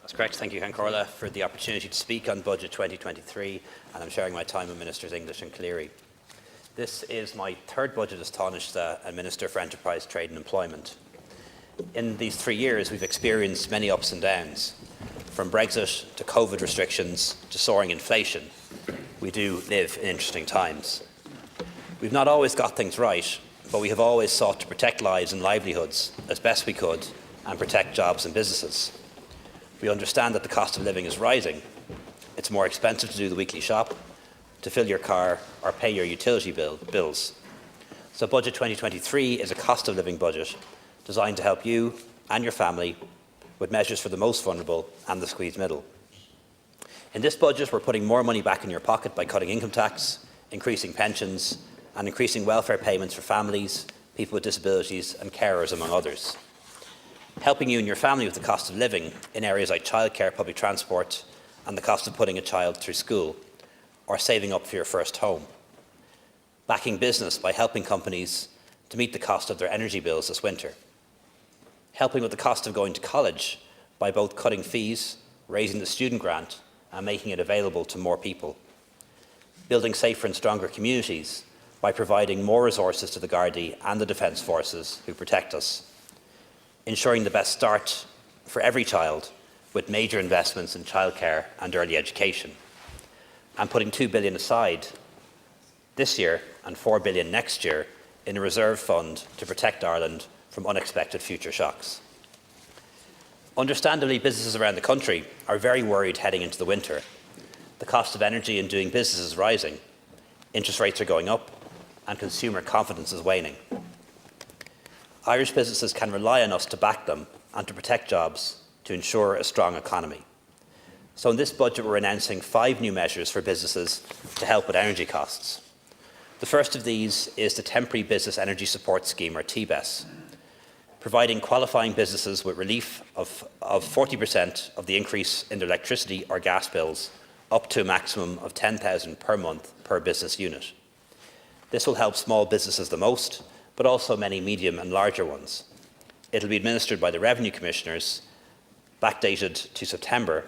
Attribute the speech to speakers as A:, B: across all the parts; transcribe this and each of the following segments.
A: That's correct. Thank you, Corla, for the opportunity to speak on Budget 2023, and I'm sharing my time with Ministers English and Cleary. This is my third budget as Tánaiste and Minister for Enterprise, Trade and Employment. In these 3 years, we've experienced many ups and downs, from Brexit to COVID restrictions to soaring inflation. We do live in interesting times. We've not always got things right, but we have always sought to protect lives and livelihoods as best we could and protect jobs and businesses. We understand that the cost of living is rising. It's more expensive to do the weekly shop, to fill your car or pay your utility bills. So Budget 2023 is a cost of living budget designed to help you and your family with measures for the most vulnerable and the squeezed middle. In this budget, we're putting more money back in your pocket by cutting income tax, increasing pensions and increasing welfare payments for families, people with disabilities and carers, among others. Helping you and your family with the cost of living in areas like childcare, public transport and the cost of putting a child through school, or saving up for your first home. Backing business by helping companies to meet the cost of their energy bills this winter. Helping with the cost of going to college by both cutting fees, raising the student grant and making it available to more people. Building safer and stronger communities by providing more resources to the Gardaí and the Defence Forces who protect us. Ensuring the best start for every child with major investments in childcare and early education. And putting €2 billion aside this year and €4 billion next year in a reserve fund to protect Ireland from unexpected future shocks. Understandably, businesses around the country are very worried heading into the winter. The cost of energy and doing business is rising, interest rates are going up, and consumer confidence is waning. Irish businesses can rely on us to back them and to protect jobs to ensure a strong economy. So in this budget, we're announcing 5 new measures for businesses to help with energy costs. The first of these is the Temporary Business Energy Support Scheme, or TBES, providing qualifying businesses with relief of 40% of the increase in their electricity or gas bills, up to a maximum of €10,000 per month per business unit. This will help small businesses the most, but also many medium and larger ones. It will be administered by the Revenue Commissioners, backdated to September,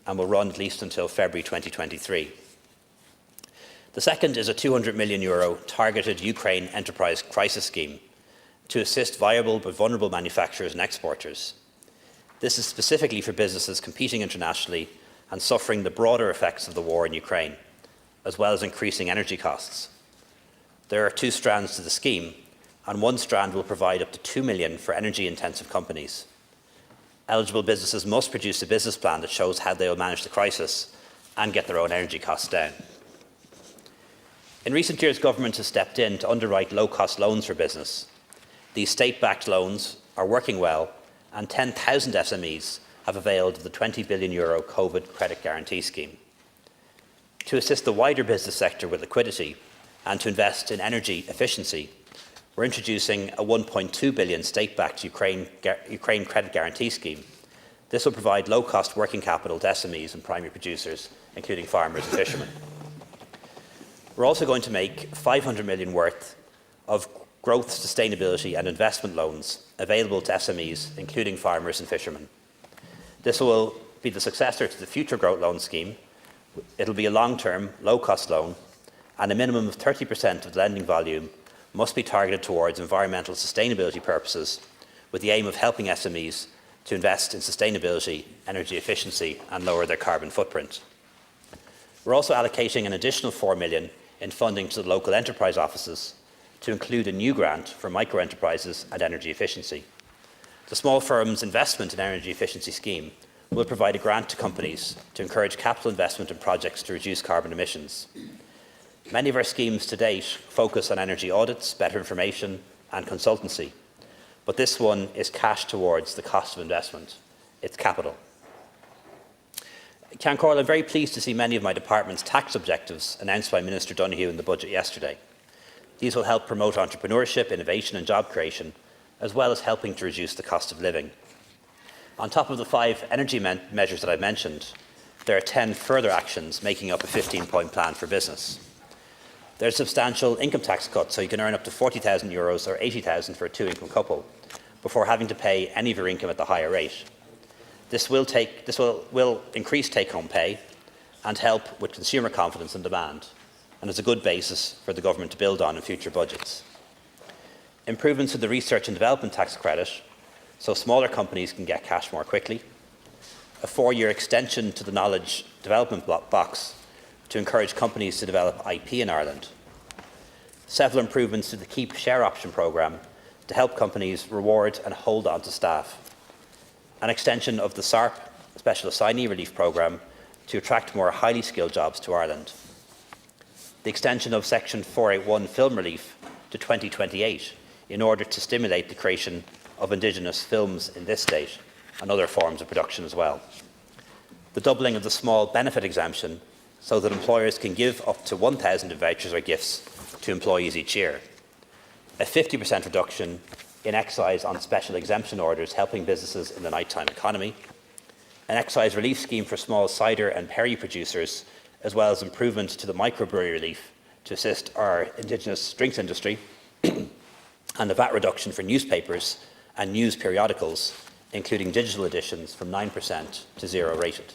A: and will run at least until February 2023. The second is a €200 million targeted Ukraine Enterprise Crisis Scheme to assist viable but vulnerable manufacturers and exporters. This is specifically for businesses competing internationally and suffering the broader effects of the war in Ukraine, as well as increasing energy costs. There are 2 strands to the scheme, and one strand will provide up to €2 million for energy-intensive companies. Eligible businesses must produce a business plan that shows how they will manage the crisis and get their own energy costs down. In recent years, government has stepped in to underwrite low-cost loans for business. These state-backed loans are working well, and 10,000 SMEs have availed of the €20 billion COVID Credit Guarantee Scheme. To assist the wider business sector with liquidity and to invest in energy efficiency, we're introducing a €1.2 billion state-backed Ukraine Credit Guarantee Scheme. This will provide low-cost working capital to SMEs and primary producers, including farmers and fishermen. We're also going to make €500 million worth of growth, sustainability and investment loans available to SMEs, including farmers and fishermen. This will be the successor to the Future Growth Loan Scheme. It will be a long-term, low-cost loan, and a minimum of 30% of the lending volume must be targeted towards environmental sustainability purposes, with the aim of helping SMEs to invest in sustainability, energy efficiency and lower their carbon footprint. We're also allocating an additional €4 million in funding to the local enterprise offices to include a new grant for micro-enterprises and energy efficiency. The Small Firms Investment in Energy Efficiency Scheme will provide a grant to companies to encourage capital investment in projects to reduce carbon emissions. Many of our schemes to date focus on energy audits, better information and consultancy, but this one is cash towards the cost of investment. It's capital. Corla, I'm very pleased to see many of my department's tax objectives announced by Minister Donoghue in the budget yesterday. These will help promote entrepreneurship, innovation and job creation, as well as helping to reduce the cost of living. On top of the 5 energy measures that I mentioned, there are 10 further actions making up a 15-point plan for business. There's substantial income tax cuts, so you can earn up to €40,000 or €80,000 for a 2-income couple before having to pay any of your income at the higher rate. This will increase take-home pay and help with consumer confidence and demand, and is a good basis for the government to build on in future budgets. Improvements to the research and development tax credit, so smaller companies can get cash more quickly. A 4-year extension to the knowledge development box to encourage companies to develop IP in Ireland. Several improvements to the Keep Share Option programme to help companies reward and hold on to staff. An extension of the SARP, Special Assignee Relief Programme, to attract more highly skilled jobs to Ireland. The extension of Section 481 film relief to 2028 in order to stimulate the creation of Indigenous films in this state and other forms of production as well. The doubling of the small benefit exemption so that employers can give up to 1,000 in vouchers or gifts to employees each year. A 50% reduction in excise on special exemption orders helping businesses in the nighttime economy, an excise relief scheme for small cider and perry producers, as well as improvement to the microbrewery relief to assist our Indigenous drinks industry, and a VAT reduction for newspapers and news periodicals, including digital editions, from 9% to 0 rated.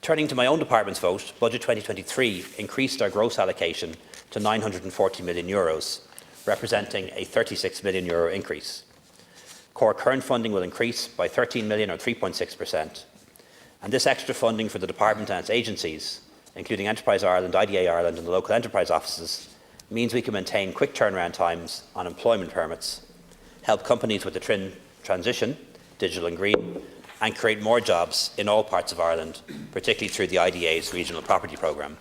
A: Turning to my own department's vote, Budget 2023 increased our gross allocation to €940 million, representing a €36 million increase. Core current funding will increase by €13 million or 3.6%, and this extra funding for the department and its agencies, including Enterprise Ireland, IDA Ireland and the local enterprise offices, means we can maintain quick turnaround times on employment permits, help companies with the transition, digital and green, and create more jobs in all parts of Ireland, particularly through the IDA's Regional Property Programme.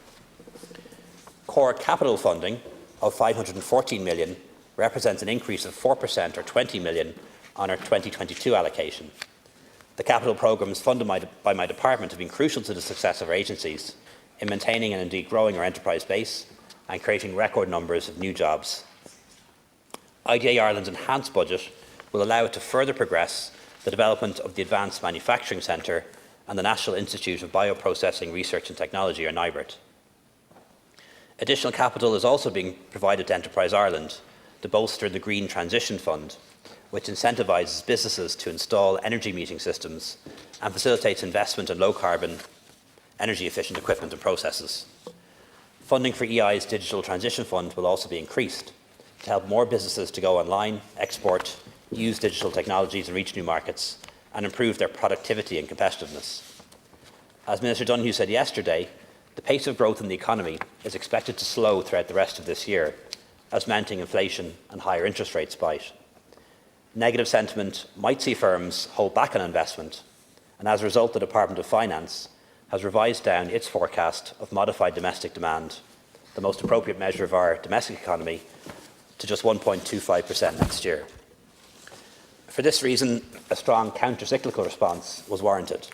A: Core capital funding of €514 million represents an increase of 4% or €20 million on our 2022 allocation. The capital programmes funded by my department have been crucial to the success of our agencies in maintaining and indeed growing our enterprise base and creating record numbers of new jobs. IDA Ireland's enhanced budget will allow it to further progress the development of the Advanced Manufacturing Centre and the National Institute of Bioprocessing Research and Technology, or NIBRT. Additional capital is also being provided to Enterprise Ireland to bolster the Green Transition Fund, which incentivises businesses to install energy metering systems and facilitates investment in low-carbon, energy-efficient equipment and processes. Funding for EI's Digital Transition Fund will also be increased to help more businesses to go online, export, use digital technologies and reach new markets, and improve their productivity and competitiveness. As Minister Donoghue said yesterday, the pace of growth in the economy is expected to slow throughout the rest of this year as mounting inflation and higher interest rates bite. Negative sentiment might see firms hold back on investment, and as a result, the Department of Finance has revised down its forecast of modified domestic demand, the most appropriate measure of our domestic economy, to just 1.25% next year. For this reason, a strong counter-cyclical response was warranted.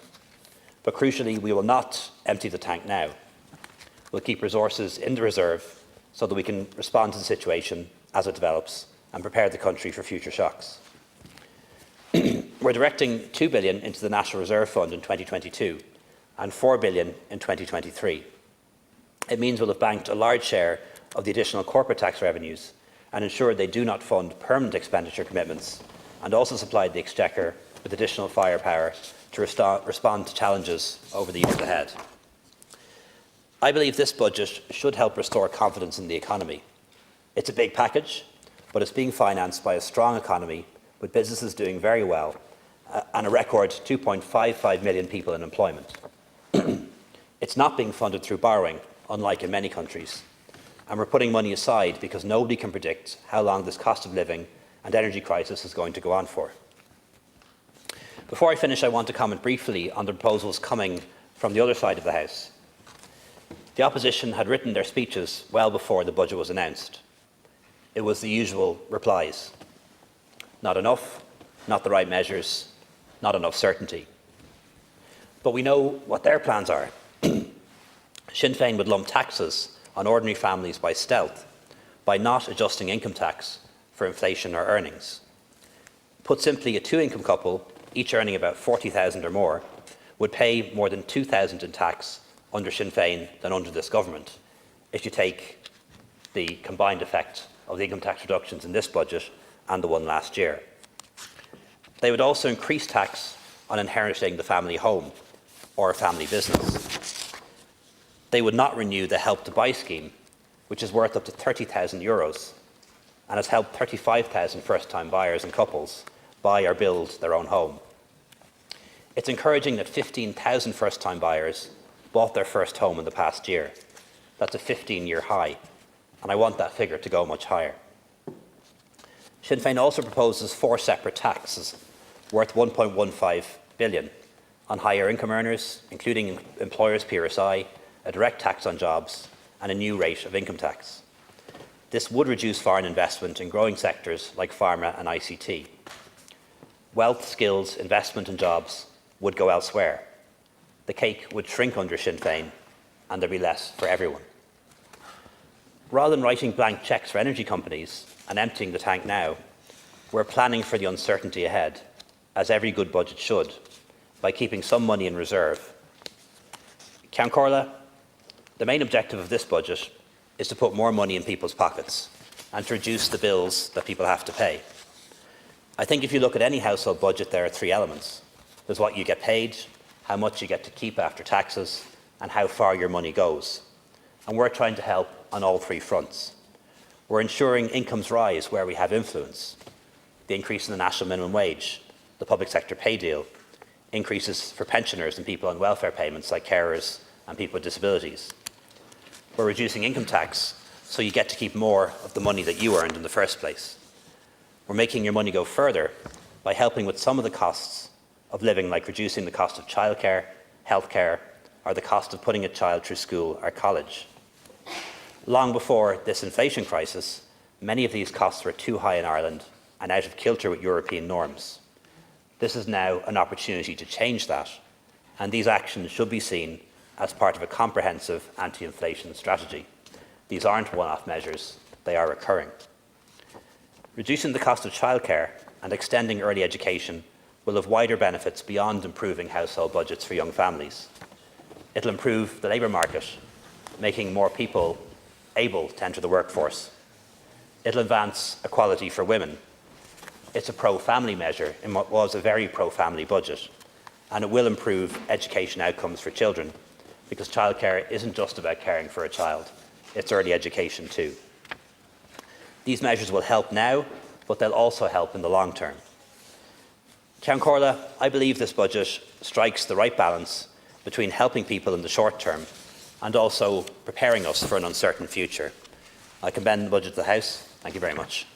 A: But crucially, we will not empty the tank now. We'll keep resources in the reserve so that we can respond to the situation as it develops and prepare the country for future shocks. We're directing €2 billion into the National Reserve Fund in 2022 and €4 billion in 2023. It means we'll have banked a large share of the additional corporate tax revenues and ensured they do not fund permanent expenditure commitments, and also supplied the Exchequer with additional firepower to respond to challenges over the years ahead. I believe this budget should help restore confidence in the economy. It's a big package, but it's being financed by a strong economy with businesses doing very well and a record 2.55 million people in employment. It's not being funded through borrowing, unlike in many countries, and we're putting money aside because nobody can predict how long this cost of living and energy crisis is going to go on for. Before I finish, I want to comment briefly on the proposals coming from the other side of the House. The opposition had written their speeches well before the budget was announced. It was the usual replies. Not enough, not the right measures, not enough certainty. But we know what their plans are. Sinn Féin would lump taxes on ordinary families by stealth, by not adjusting income tax for inflation or earnings. Put simply, a two-income couple, each earning about 40,000 or more, would pay more than 2,000 in tax under Sinn Féin than under this government, if you take the combined effect of the income tax reductions in this budget and the one last year. They would also increase tax on inheriting the family home or a family business. They would not renew the Help to Buy scheme, which is worth up to €30,000 and has helped 35,000 first-time buyers and couples buy or build their own home. It's encouraging that 15,000 first-time buyers bought their first home in the past year. That's a 15-year high, and I want that figure to go much higher. Sinn Féin also proposes 4 separate taxes worth €1.15 billion on higher income earners, including employers' PRSI, a direct tax on jobs, and a new rate of income tax. This would reduce foreign investment in growing sectors like pharma and ICT. Wealth, skills, investment and jobs would go elsewhere. The cake would shrink under Sinn Féin, and there'd be less for everyone. Rather than writing blank cheques for energy companies and emptying the tank now, we're planning for the uncertainty ahead, as every good budget should, by keeping some money in reserve. Ceann Comhairle, the main objective of this budget is to put more money in people's pockets and to reduce the bills that people have to pay. I think if you look at any household budget, there are 3 elements. There's what you get paid, how much you get to keep after taxes, and how far your money goes. And we're trying to help on all 3 fronts. We're ensuring incomes rise where we have influence. The increase in the national minimum wage, the public sector pay deal, increases for pensioners and people on welfare payments like carers and people with disabilities. We're reducing income tax so you get to keep more of the money that you earned in the first place. We're making your money go further by helping with some of the costs of living, like reducing the cost of childcare, healthcare, or the cost of putting a child through school or college. Long before this inflation crisis, many of these costs were too high in Ireland and out of kilter with European norms. This is now an opportunity to change that, and these actions should be seen as part of a comprehensive anti-inflation strategy. These aren't one-off measures, they are recurring. Reducing the cost of childcare and extending early education will have wider benefits beyond improving household budgets for young families. It'll improve the labour market, making more people able to enter the workforce. It'll advance equality for women. It's a pro-family measure in what was a very pro-family budget, and it will improve education outcomes for children, because childcare isn't just about caring for a child, it's early education too. These measures will help now, but they'll also help in the long term. Ceann Comhairle, I believe this budget strikes the right balance between helping people in the short term and also preparing us for an uncertain future. I commend the budget to the House. Thank you very much.